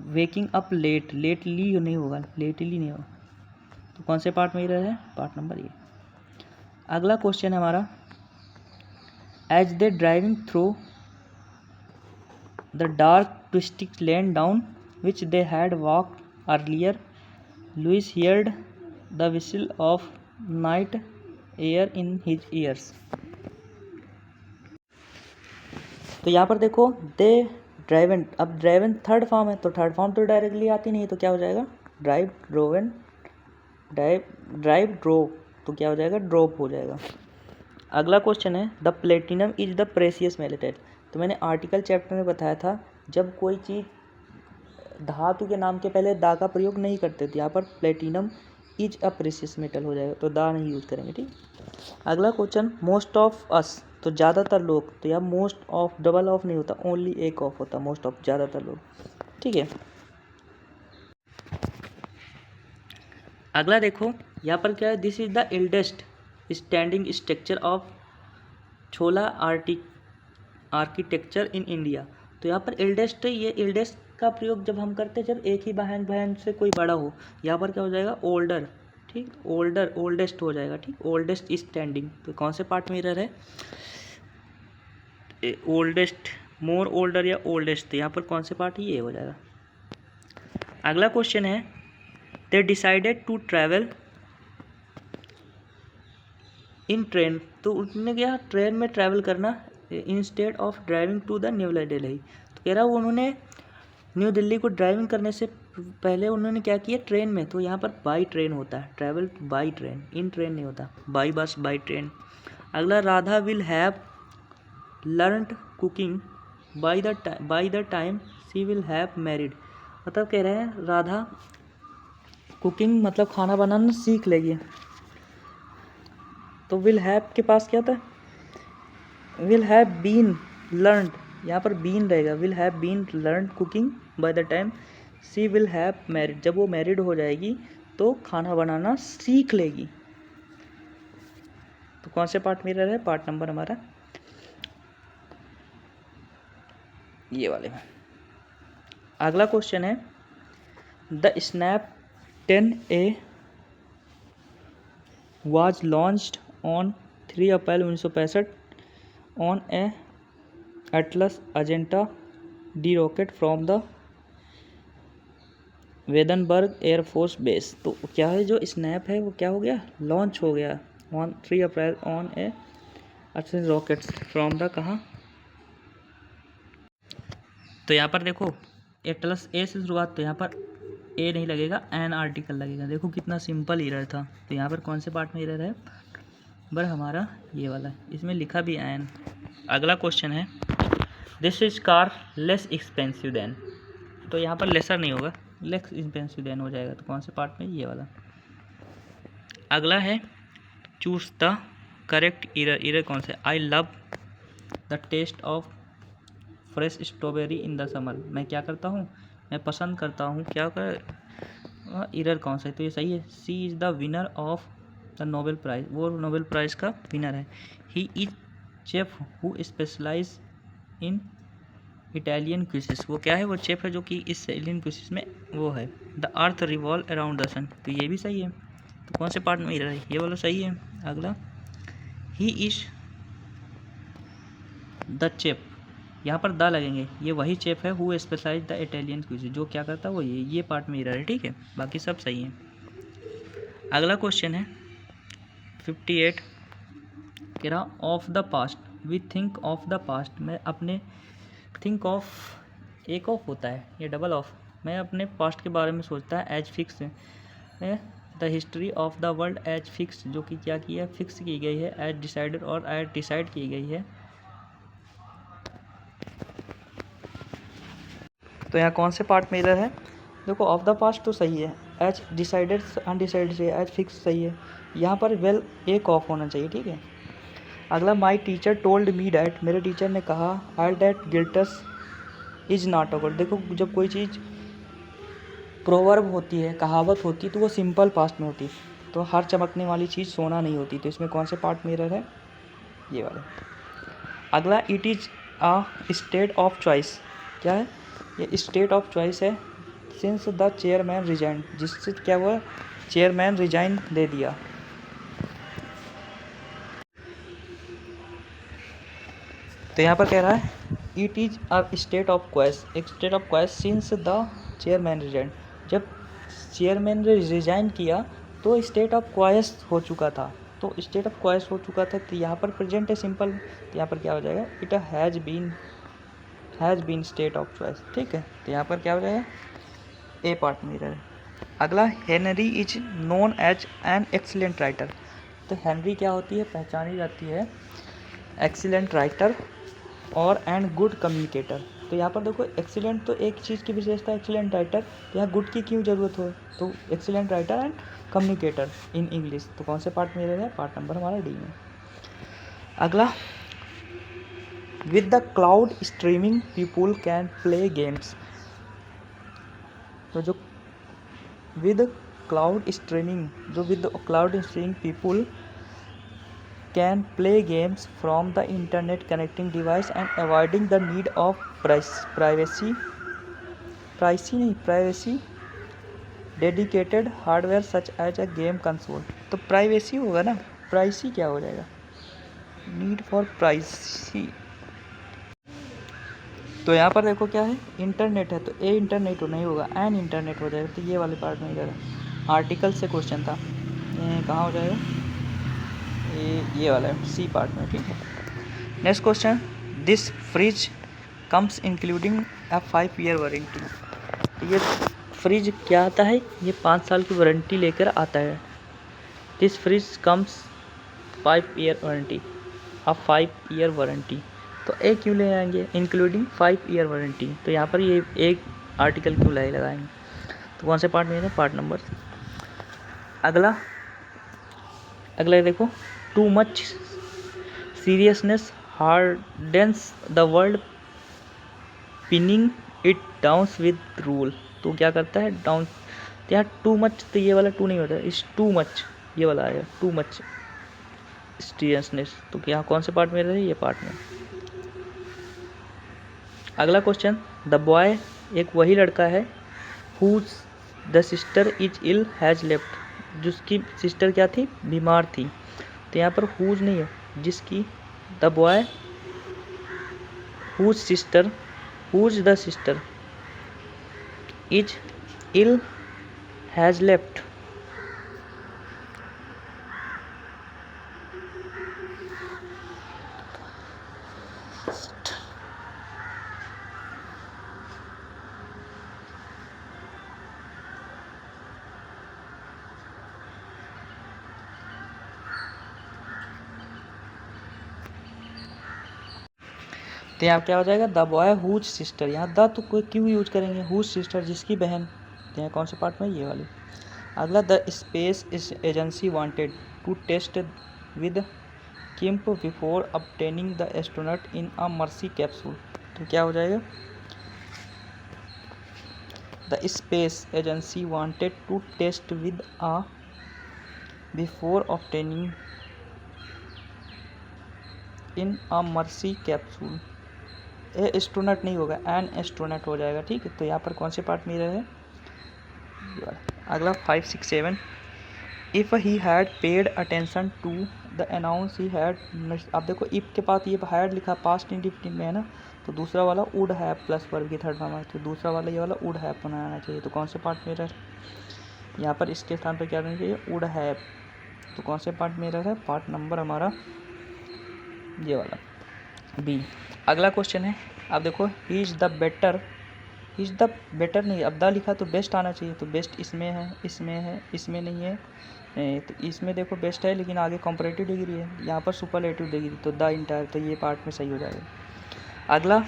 वेकिंग अप लेटली नहीं होगा, लेटली नहीं होगा, तो कौन से पार्ट में ही रहा है, पार्ट नंबर ए। अगला क्वेश्चन है हमारा, as they driving through the dark twisting lane down which they had walked earlier, Louis heard the whistle of night air in his ears. तो यहाँ पर देखो दे ड्राइवन, अब ड्राइवन थर्ड फॉर्म है, तो थर्ड फॉर्म तो directly आती नहीं, तो क्या हो जाएगा, ड्राइव ड्रोव, तो क्या हो जाएगा, ड्रॉप हो जाएगा। अगला क्वेश्चन है, the platinum is the precious metal. तो मैंने आर्टिकल चैप्टर में बताया था, जब कोई चीज़ धातु के नाम के पहले दा का प्रयोग नहीं करते थे, यहाँ पर platinum is a precious metal हो जाएगा, तो दा नहीं यूज करेंगे। ठीक, अगला क्वेश्चन, मोस्ट ऑफ अस, तो ज़्यादातर लोग, तो यहाँ मोस्ट ऑफ डबल ऑफ नहीं होता, ओनली एक ऑफ होता, मोस्ट ऑफ ज़्यादातर लोग। ठीक है, अगला देखो यहाँ पर क्या है, this is the eldest standing structure of chhola architecture in India. तो यहाँ पर एल्डेस्ट, ये एल्डेस्ट का प्रयोग जब हम करते हैं जब एक ही बहन से कोई बड़ा हो, यहाँ पर क्या हो जाएगा, ओल्डर। ठीक, ओल्डेस्ट हो जाएगा। ठीक, ओल्डेस्ट स्टैंडिंग, तो कौन से पार्ट में रह है, ओल्डेस्ट, मोर ओल्डर या ओल्डेस्ट, तो यहाँ पर कौन से पार्ट, ये हो जाएगा। अगला क्वेश्चन है, they decided to travel in train, तो उन्होंने क्या ट्रेन में ट्रैवल करना instead of driving to the New Delhi. तो कह रहा वो उन्होंने न्यू दिल्ली को ड्राइविंग करने से पहले उन्होंने क्या किया ट्रेन में, तो यहाँ पर बाई ट्रेन होता है, travel by train, in train नहीं होता, बाई बस बाई ट्रेन। अगला Radha will have learned cooking by the time she will have married. मतलब कह रहे हैं राधा कुकिंग मतलब खाना बनाना सीख लेगी। तो विल हैव के पास क्या था, विल हैव बीन लर्नड, यहाँ पर बीन रहेगा, will have been learned cooking by the time she will have married. जब वो मैरिड हो जाएगी तो खाना बनाना सीख लेगी। तो कौन से पार्ट में रह, पार्ट नंबर हमारा ये वाले में। अगला क्वेश्चन है the snap 10A was launched on 3 April 1965 on a Atlas Agena D rocket from the Vandenberg air force base. तो क्या है जो स्नैप है वो क्या हो गया, लॉन्च हो गया on 3 April on A Atlas rockets from the कहाँ। तो यहाँ पर देखो एटलस ए से शुरुआत, तो यहाँ पर ए नहीं लगेगा, एन आर्टिकल लगेगा। देखो कितना सिंपल एरर था। तो यहाँ पर कौन से पार्ट में एरर है, बर हमारा ये वाला, इसमें लिखा भी एन। अगला क्वेश्चन है this is car less expensive than. तो यहाँ पर लेसर नहीं होगा, लेस एक्सपेंसिव देन हो जाएगा। तो कौन से पार्ट में, ये वाला। अगला है choose the correct error. Error कौन से, I love the taste of fresh strawberry in the summer. मैं क्या करता हूँ, मैं पसंद करता हूँ क्या कर, एरर कौन सा है, तो ये सही है। She is the winner of the Nobel prize, वो नोबेल प्राइज़ का विनर है। He is chef who specialise in Italian quizzes. वो क्या है, वो चेफ है जो कि इस इटालियन क्विज़ेस में वो है। The earth revolve around the sun, तो ये भी सही है। तो कौन से पार्ट में एरर है, ये वाला सही है। अगला ही इज द चेफ, यहाँ पर द लगेंगे, ये वही चेफ है who specialize the Italian quiz, जो क्या करता है वो ये पार्ट में एरर है, ठीक है, बाकी सब सही है। अगला क्वेश्चन है 58, कह रहा of the past we think of the past. मैं अपने थिंक ऑफ, एक ऑफ होता है, ये डबल ऑफ, मैं अपने पास्ट के बारे में सोचता है एज फिक्स है। The history of the world as fix, जो कि क्या की है, फिक्स की गई है, एज डिसाइडेड और एज डिसाइड की गई है। तो यहाँ कौन से पार्ट में एरर है, देखो ऑफ द पास्ट तो सही है, एज डिसाइडेड अनडिसाइडेड से एज फिक्स सही है, यहाँ पर वेल एक ऑफ होना चाहिए, ठीक है। अगला my teacher told me that, मेरे टीचर ने कहा, I that guilts is not a word. देखो जब कोई चीज़ प्रोवर्ब होती है, कहावत होती है, तो वो सिंपल पास्ट में होती है, तो हर चमकने वाली चीज़ सोना नहीं होती। तो इसमें कौन से पार्ट में एरर है, ये वाला। अगला it is a state of choice, क्या है, ये स्टेट ऑफ चॉइस है। सिंस द चेयरमैन रिजाइन, जिससे क्या हुआ, चेयरमैन रिजाइन दे दिया। तो यहाँ पर कह रहा है it is a state of chaos, एक state of chaos since the chairman resign. जब चेयरमैन ने रिजाइन किया तो स्टेट ऑफ क्वाइस हो चुका था, तो स्टेट ऑफ क्वाइस हो चुका था, तो यहाँ पर प्रेजेंट है सिंपल, तो यहाँ पर क्या हो जाएगा, it has been state of choice, ठीक है। तो यहाँ पर क्या हो जाएगा, ए पार्ट में रहा है। अगला Henry is known as an excellent writer. तो हेनरी क्या होती है, पहचानी जाती है एक्सीलेंट राइटर और एंड गुड कम्युनिकेटर। तो यहाँ पर देखो एक्सीलेंट तो एक चीज़ की विशेषता, एक्सीलेंट राइटर, तो यहाँ गुड की क्यों ज़रूरत हो, तो excellent writer and communicator in English. तो कौन से पार्ट में रह रहा है, पार्ट नंबर हमारा डी में। अगला with the cloud streaming people can play games. तो जो with cloud streaming people can play games from the internet connecting device and avoiding the need of privacy dedicated hardware such as a game console। तो privacy होगा ना, pricey क्या हो जाएगा, need for pricey. तो यहाँ पर देखो क्या है, इंटरनेट है, तो ए इंटरनेट नहीं होगा, एन इंटरनेट हो जाएगा। तो ये वाले पार्ट में जाएगा, आर्टिकल से क्वेश्चन था, ये कहाँ हो जाएगा, ये वाला है सी पार्ट में, ठीक है। Next question, this fridge comes including a 5 year warranty. ये फ्रिज क्या आता है, ये 5 साल की वारंटी लेकर आता है। This fridge comes 5 year warranty, a 5 year warranty, तो ए क्यों ले आएंगे, इंक्लूडिंग 5 ईयर वारंटी, तो यहाँ पर ये एक आर्टिकल क्यों लगाएंगे, तो कौन से पार्ट में है, पार्ट नंबर। अगला देखो, too much seriousness hardens the world pinning it downs with rule, तो क्या करता है, डाउन, तो यहाँ टू मच, तो ये वाला टू नहीं होता, इस टू मच ये वाला आएगा, टू मच सीरियसनेस, तो यहाँ कौन से पार्ट में रहे, ये पार्ट में। अगला क्वेश्चन, द बॉय एक वही लड़का है whose the sister is ill has left, जिसकी सिस्टर क्या थी, बीमार थी, तो यहाँ पर हुज नहीं है, जिसकी, the boy whose the sister is ill has left, तो यहाँ क्या हो जाएगा, द बॉय हुज सिस्टर, यहाँ द तो कोई क्यों यूज करेंगे, हुज सिस्टर जिसकी बहन, तो यहाँ कौन से पार्ट में, ये वाली। अगला, the space agency wanted to test with chimp before obtaining the astronaut in a Mercury capsule, तो क्या हो जाएगा, the space agency wanted to test with a before obtaining in a Mercury capsule, a astronaut नहीं होगा, an astronaut हो जाएगा, ठीक है। तो यहाँ पर कौन से पार्ट में रहे, अगला 5, 6, 7, if he had paid attention to the announce he had, अब देखो इफ़ के पास ये हैड लिखा पास्ट इंडिफिनिट में है ना, तो दूसरा वाला वुड हैव प्लस वर्ब की थर्ड फॉर्म है, तो दूसरा वाला ये वाला वुड हैव बनाना चाहिए, तो कौन से पार्ट में रहे, यहाँ पर इसके स्थान पर क्या देना चाहिए, वुड हैव, तो कौन से पार्ट में रहा है, पार्ट नंबर हमारा ये वाला बी। अगला क्वेश्चन है, अब देखो, ही इज़ द बेटर नहीं, अब द लिखा तो बेस्ट आना चाहिए, तो बेस्ट इसमें है, इसमें नहीं है, तो इसमें देखो बेस्ट है लेकिन आगे कंपैरेटिव डिग्री है, यहाँ पर सुपरलेटिव डिग्री, तो द इंटायर, तो ये पार्ट में सही हो जाएगा। अगला,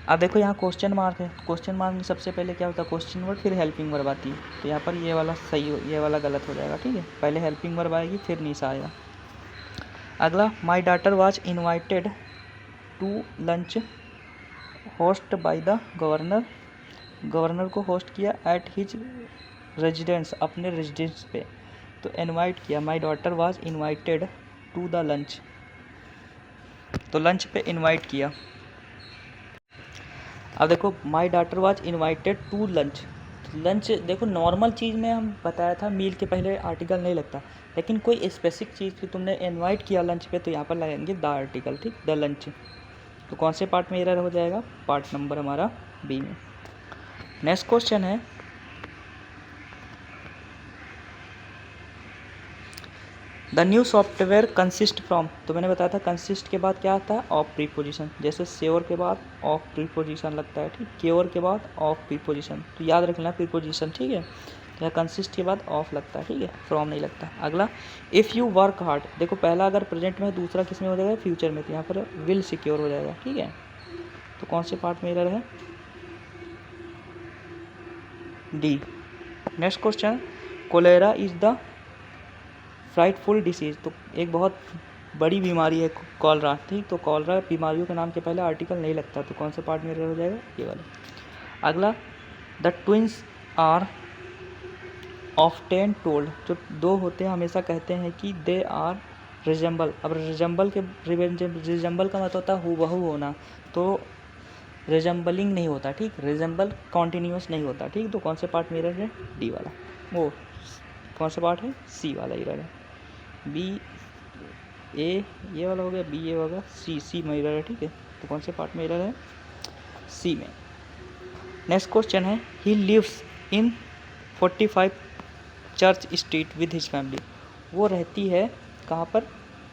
अब देखो यहाँ क्वेश्चन मार्क है, क्वेश्चन मार्क में सबसे पहले क्या होता है, क्वेश्चन वर्ड फिर हेल्पिंग वर्ब आती है, तो यहाँ पर ये वाला सही हो, ये वाला गलत हो जाएगा, ठीक है, पहले हेल्पिंग वर्ब आएगी फिर नीसा आएगा। अगला, my daughter was invited to lunch host by the governor को होस्ट किया एट हिज रेजिडेंस, अपने रेजिडेंस पे, तो इनवाइट किया, my daughter was invited to the lunch, तो लंच पे इनवाइट किया। अब देखो, my daughter was invited to lunch, lunch देखो नॉर्मल चीज़ में हम बताया था मील के पहले आर्टिकल नहीं लगता, लेकिन कोई स्पेसिफिक चीज़ पे तुमने इनवाइट किया लंच पे, तो यहाँ पर लगाएंगे द आर्टिकल, ठीक, द लंच, तो कौन से पार्ट में एरर हो जाएगा, पार्ट नंबर हमारा बी में। नेक्स्ट क्वेश्चन है, the new software consist from, तो मैंने बताया था कंसिस्ट के बाद क्या आता है, ऑफ प्रीपोजिशन, जैसे श्योर के बाद ऑफ प्रीपोजिशन लगता है, ठीक, क्योर के बाद ऑफ प्रीपोजिशन, तो याद रखना प्रीपोजिशन, ठीक है, या कंसिस्ट के बाद ऑफ लगता है, ठीक है, फ्रॉम नहीं लगता। अगला, इफ़ यू वर्क हार्ड, देखो पहला अगर प्रेजेंट में, दूसरा किस में हो जाएगा, फ्यूचर में, तो यहाँ पर विल सिक्योर हो जाएगा, ठीक है, तो कौन से पार्ट में एरर है, D. Next question, cholera is the frightful disease, तो एक बहुत बड़ी बीमारी है कॉलरा, ठीक, तो कॉलरा बीमारियों के नाम के पहले आर्टिकल नहीं लगता, तो कौन से पार्ट में एरर हो जाएगा, ये वाला। अगला, the twins are often told, जो दो होते हैं हमेशा कहते हैं कि दे आर रिजेंबल, अब रिजेंबल का मतलब होता है हूबहू होना, तो रिजेंबलिंग नहीं होता, ठीक, रिजेंबल कॉन्टीन्यूस नहीं होता, ठीक, तो कौन से पार्ट में एरर है, डी वाला, वो कौन सा पार्ट है, सी वाला एरर है, बी ए ये वाला हो गया, बी ए होगा, सी में एरर है, ठीक है, तो कौन से पार्ट में एरर है, सी में। नेक्स्ट क्वेश्चन है, he lives in 45 church street with his family, वो रहती है कहाँ पर,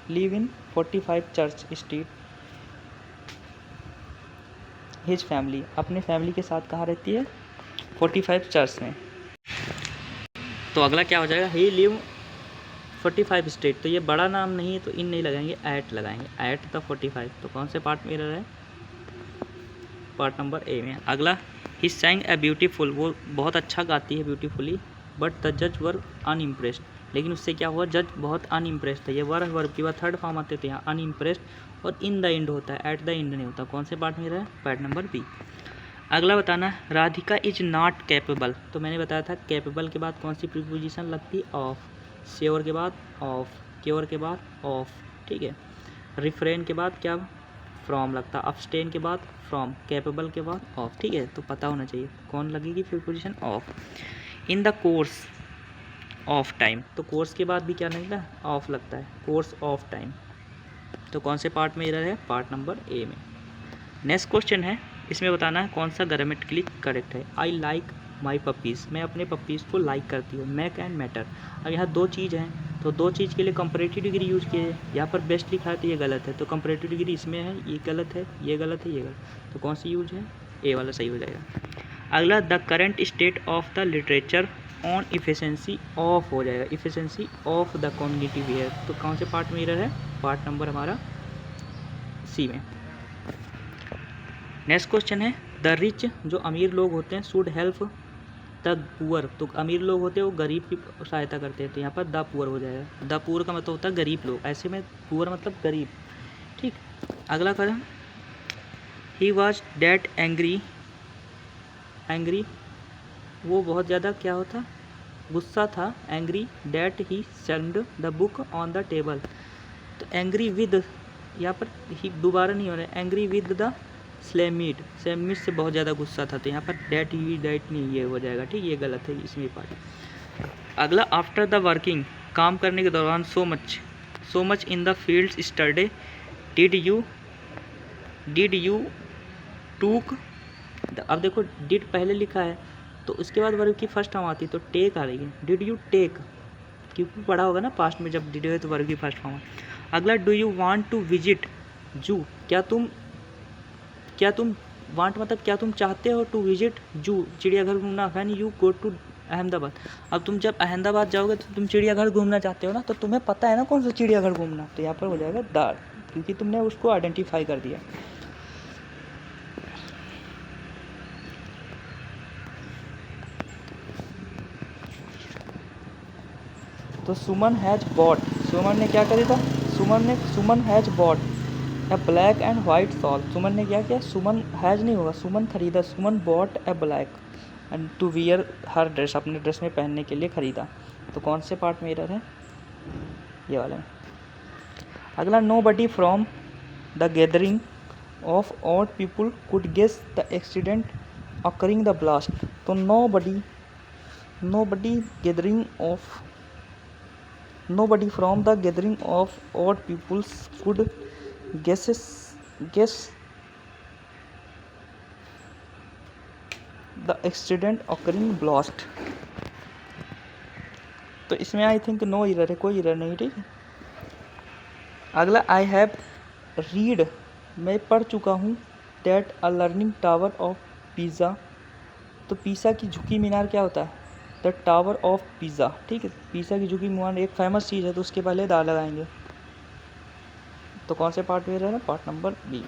live in 45 church street. His family, अपने फैमिली के साथ कहाँ रहती है? 45 चर्च में। तो अगला क्या हो जाएगा? He live 45 street. तो ये बड़ा नाम नहीं है तो इन नहीं लगाएंगे, एट लगाएंगे, एट द 45। तो कौन से पार्ट में एरर है? पार्ट नंबर ए में। अगला ही सैंग ए ब्यूटीफुल, वो बहुत अच्छा गाती है ब्यूटीफुली, बट द जज वर अनइम्प्रेस्ड, लेकिन उससे क्या हुआ? जज बहुत अनइम्प्रेस्ड था। ये वर्ब की बात थर्ड फॉर्म आते थे यहाँ, अनइम्प्रेस्ड और इन द एंड होता है, एट द एंड नहीं होता। कौन से पार्ट में रहा है? Part number B. अगला बताना, राधिका इज नॉट कैपेबल। तो मैंने बताया था कैपेबल के बाद कौन सी प्रीपोजिशन लगती है? ऑफ। श्योर के बाद ऑफ, क्योर के बाद ऑफ, ठीक है। रिफ्रेन के बाद क्या? फ्रॉम लगता। अब्सटेन के बाद फ्रॉम, कैपेबल के बाद ऑफ, ठीक है। तो पता होना चाहिए कौन लगेगी preposition? Of. In the course of time, तो कोर्स के बाद भी क्या लगता है? ऑफ लगता है, कोर्स ऑफ टाइम। तो कौन से पार्ट में एरर है? पार्ट नंबर ए में। नेक्स्ट क्वेश्चन है, इसमें बताना है कौन सा ग्रामेटिकली करेक्ट है। आई लाइक माई पपीज़, मैं अपने पपीज़ को लाइक करती हूँ। मैक एंड मैटर, अब यहाँ दो चीज़ हैं तो दो चीज़ के लिए कंपैरेटिव डिग्री यूज़ किए हैं। यहाँ पर बेस्ट लिखा है तो ये गलत है, तो कंपैरेटिव डिग्री इसमें है, ये गलत है, ये गलत है, ये गलत। तो कौन सी यूज है? ए वाला सही हो जाएगा। अगला, the current state of the literature on efficiency of हो जाएगा, efficiency of the community where. तो कौन से पार्ट में एरर है? पार्ट नंबर हमारा सी में। नेक्स्ट क्वेश्चन है, द रिच, जो अमीर लोग होते हैं, शुड हेल्प द पुअर। तो अमीर लोग होते हैं वो गरीब की सहायता करते हैं, तो यहाँ पर द पुअर हो जाएगा। द पुअर का मतलब होता है गरीब लोग, ऐसे में पुअर मतलब गरीब, ठीक। अगला कदम, he was that angry, angry वो बहुत ज़्यादा क्या होता? गुस्सा था। Angry that he send the book on the table. तो एंग्री विद, यहाँ पर ही दोबारा नहीं हो रहा है, angry with the slammed, slammed से बहुत ज़्यादा गुस्सा था। तो यहाँ पर डैट ही डैट नहीं, ये हो जाएगा, ठीक। ये गलत है इसमें पार्ट। अगला, आफ्टर द वर्किंग, काम करने के दौरान, so much in the fields study, did you took. अब देखो डिड पहले लिखा है तो उसके बाद वर्ब की फर्स्ट फॉर्म आती है, तो टेक आ रही है। डिड यू टेक, क्योंकि पढ़ा होगा ना पास्ट में, जब डिड है तो वर्ब की फर्स्ट फॉर्म। अगला, do you want to visit zoo, क्या तुम वांट मतलब क्या तुम चाहते हो टू विजिट जू, चिड़ियाघर घूमना। When you go to Ahmedabad, अब तुम जब अहमदाबाद जाओगे तो तुम चिड़ियाघर घूमना चाहते हो ना, तो तुम्हें पता है ना कौन सा चिड़ियाघर घूमना, तो यहाँ पर हो जाएगा द, क्योंकि तुमने उसको आइडेंटिफाई कर दिया। तो सुमन हैज बॉट, सुमन ने क्या खरीदा? Suman has bought a black and white shawl. Suman ने क्या किया? सुमन हैज नहीं होगा, सुमन खरीदा। Suman bought a black and to wear her dress, अपने ड्रेस में पहनने के लिए खरीदा। तो कौन से पार्ट में एरर है? ये वाला में। अगला, nobody from the gathering of odd people could guess the accident occurring the blast. तो nobody gathering of, nobody from the gathering of odd peoples could guess the accident occurring blast। तो इसमें I think no error है, कोई error नहीं, ठीक है। अगला, I have read, मैं पढ़ चुका हूँ, that a learning tower of pizza. तो पिज़्ज़ा की झुकी मीनार क्या होता है? द टावर ऑफ पिज़्ज़ा, ठीक है। पिज़्ज़ा की झुकी मीनार एक फेमस चीज़ है, तो उसके पहले दा लगाएंगे। तो कौन से पार्ट में रहा है? Part number B.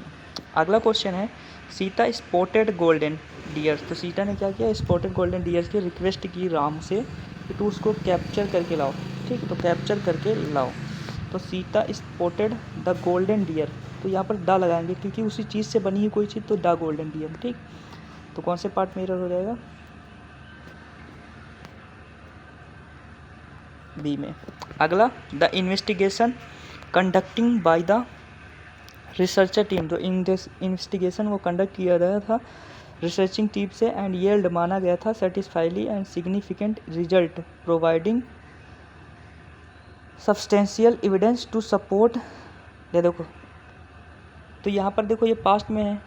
अगला क्वेश्चन है, सीता स्पॉटेड गोल्डन डियर। तो सीता ने क्या किया? स्पॉटेड गोल्डन डियर की रिक्वेस्ट की राम से कि तू उसको कैप्चर करके लाओ, ठीक है। तो कैप्चर करके लाओ, तो Sita spotted the golden deer, तो यहाँ पर द लगाएंगे क्योंकि उसी चीज़ से बनी है कोई चीज़, तो द गोल्डन डियर, ठीक। तो कौन से पार्ट में एरर हो जाएगा? बी में। अगला, the investigation conducting by the researcher team. तो इन्वेस्टिगेशन वो कंडक्ट किया गया था रिसर्चिंग टीम से, एंड येल्ड माना गया था satisfactorily and significant result providing substantial evidence to support. ये देखो, तो यहाँ पर देखो ये पास्ट में है,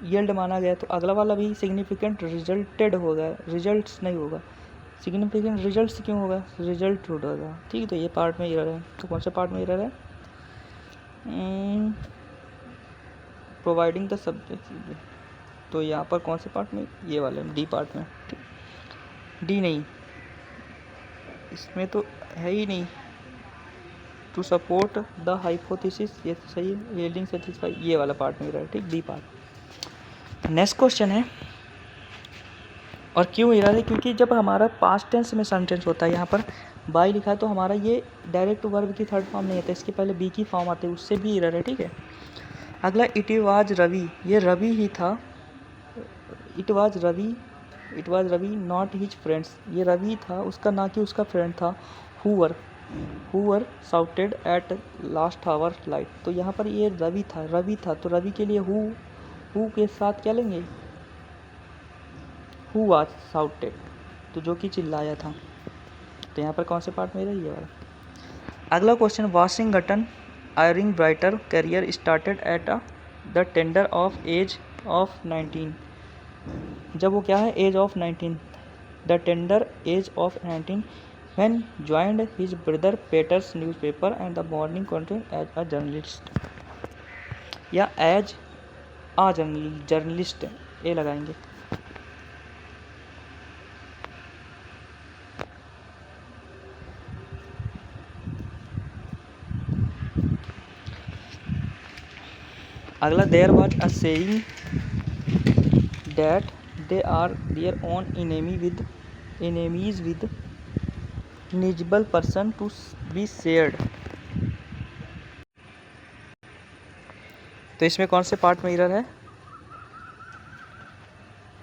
येल्ड माना गया, तो अगला वाला भी सिग्निफिकेंट रिजल्टेड होगा, रिजल्ट्स नहीं होगा। सिग्निफिकेंट रिजल्ट्स क्यों होगा? रिजल्ट होगा, ठीक है। तो ये पार्ट में एरर है। तो कौन से पार्ट में एरर है? प्रोवाइडिंग द सब्जेक्ट, तो यहाँ पर कौन से पार्ट में, ये वाले डी पार्ट में, डी नहीं, इसमें तो है ही नहीं, टू सपोर्ट द हाइपोथेसिस, ये तो सही है, यील्डिंग सेटिस्फाई, ये वाला पार्ट में रहा है, ठीक, डी पार्ट। नेक्स्ट क्वेश्चन है, और क्यों एरर है, क्योंकि जब हमारा पास्ट टेंस में सेंटेंस होता है, यहाँ पर बाई लिखा है तो हमारा ये डायरेक्ट वर्ब की थर्ड फॉर्म नहीं आता, इसके पहले बी की फॉर्म आती है, उससे भी एरर है, ठीक है। अगला इट वाज रवि, ये रवि ही था, it was Ravi not his friends, ये रवि था उसका, ना कि उसका फ्रेंड था, whoever shouted at last our light, तो यहाँ पर ये रवि था, तो रवि के लिए हु के साथ क्या लेंगे, हु वाज साउटेड, तो जो कि चिल्लाया था, तो यहाँ पर कौन से पार्ट में रही है। अगला question, Washington Irving brighter career started at the tender of age of 19, जब वो क्या है, age of 19, the tender age of 19 when joined his brother Peter's newspaper and the morning content as a journalist, या as a journalist, ये लगाएंगे। अगला, there was a saying that they are their own enemies with invisible person to be shared, तो इसमें कौन से part में error है,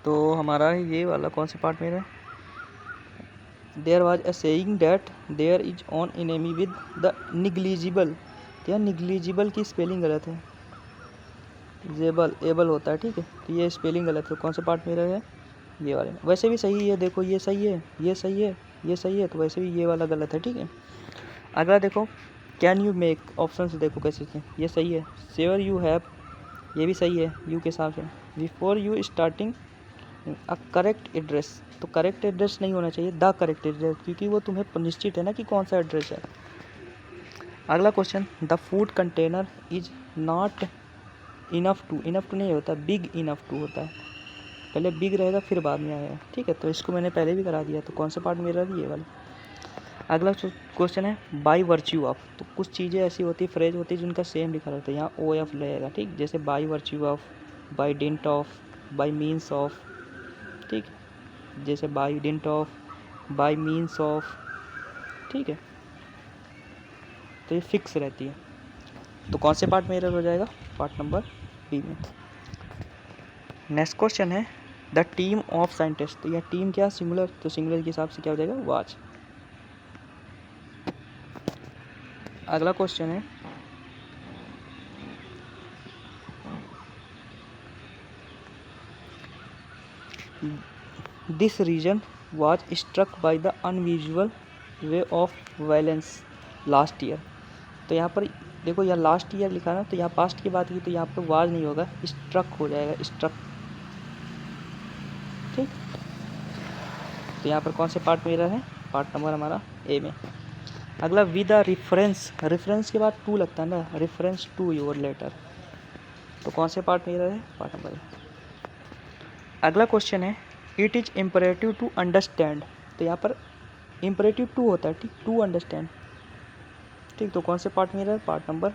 तो हमारा ये वाला कौन से पार्ट में एरर है, there was a saying that there is on enemy with the negligible, तो यहाँ निग्लिजिबल की स्पेलिंग गलत है, एबल होता है, ठीक है, तो ये स्पेलिंग गलत है, कौन से पार्ट में एरर है, ये वाले, वैसे भी सही है, देखो ये सही है, ये सही है, ये सही है, तो वैसे भी ये वाला गलत है, ठीक है। अगला देखो, कैन यू मेक, ऑप्शन से देखो कैसे थे, ये सही है, श्योर यू हैव, ये भी सही है यू के हिसाब से, before you starting a correct address, तो करेक्ट एड्रेस नहीं होना चाहिए, द करेक्ट एड्रेस, क्योंकि वो तुम्हें निश्चित है ना कि कौन सा एड्रेस है। अगला question, the food container is not enough to नहीं होता, बिग इनफ टू होता है, पहले बिग रहेगा फिर बाद में आएगा, ठीक है, तो इसको मैंने पहले भी करा दिया, तो कौन सा पार्ट में रहा, ये वाला। अगला क्वेश्चन है, बाई वर्च्यू ऑफ, तो कुछ चीज़ें ऐसी होती है, फ्रेज होती है जिनका सेम लिखा रहता है, यहाँ ओ एफ लगेगा, ठीक, जैसे by virtue of, by didn't of, by means of, ठीक, जैसे by didn't of, by means of, ठीक है, तो ये फिक्स रहती है, तो कौन से पार्ट में एरर हो जाएगा, पार्ट नंबर बी में। नेक्स्ट क्वेश्चन है, द टीम ऑफ साइंटिस्ट, तो यह टीम क्या, सिंगुलर, तो सिंगुलर के हिसाब से क्या हो जाएगा, वाच। अगला क्वेश्चन है, this region was struck by the unusual way of violence last year, तो यहाँ पर देखो, यहाँ लास्ट ईयर लिखा ना, तो यहाँ पास्ट की बात की, तो यहाँ पर वाज नहीं होगा, स्ट्रक हो जाएगा, स्ट्रक, ठीक, तो यहाँ पर कौन से पार्ट में एरर है, पार्ट नंबर हमारा ए में। अगला, विद अ रेफरेंस के बाद टू लगता है ना, रेफरेंस टू योर लेटर, तो कौन से पार्ट में एरर है, पार्ट नंबर ए। अगला क्वेश्चन है, it is imperative to understand, तो यहाँ पर इम्परेटिव टू होता है, ठीक, टू अंडरस्टैंड, ठीक, तो कौन से पार्ट में एरर, पार्ट नंबर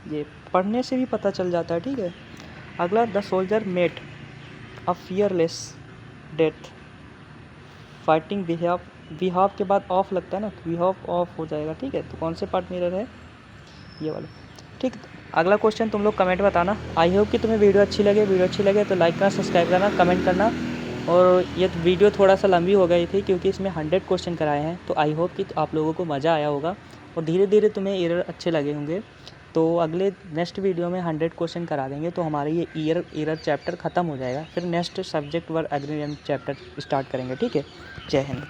ये, पढ़ने से भी पता चल जाता है, ठीक है। अगला, the soldier met a fearless death fighting behave के बाद ऑफ लगता है ना, तो बिहाव ऑफ हो जाएगा, ठीक है, तो कौन से पार्ट में एरर है, ये वाला, ठीक। अगला क्वेश्चन तुम लोग कमेंट बताना, आई होप कि तुम्हें वीडियो अच्छी लगे तो लाइक करना, सब्सक्राइब करना, कमेंट करना, और ये वीडियो थोड़ा सा लंबी हो गई थी क्योंकि इसमें 100 क्वेश्चन कराए हैं, तो आई होप कि आप लोगों को मज़ा आया होगा और धीरे धीरे तुम्हें एरर अच्छे लगे होंगे, तो अगले नेक्स्ट वीडियो में 100 क्वेश्चन करा देंगे, तो हमारे ये एरर चैप्टर ख़त्म हो जाएगा, फिर next subject verb agreement chapter start करेंगे, ठीक है। जय हिंद।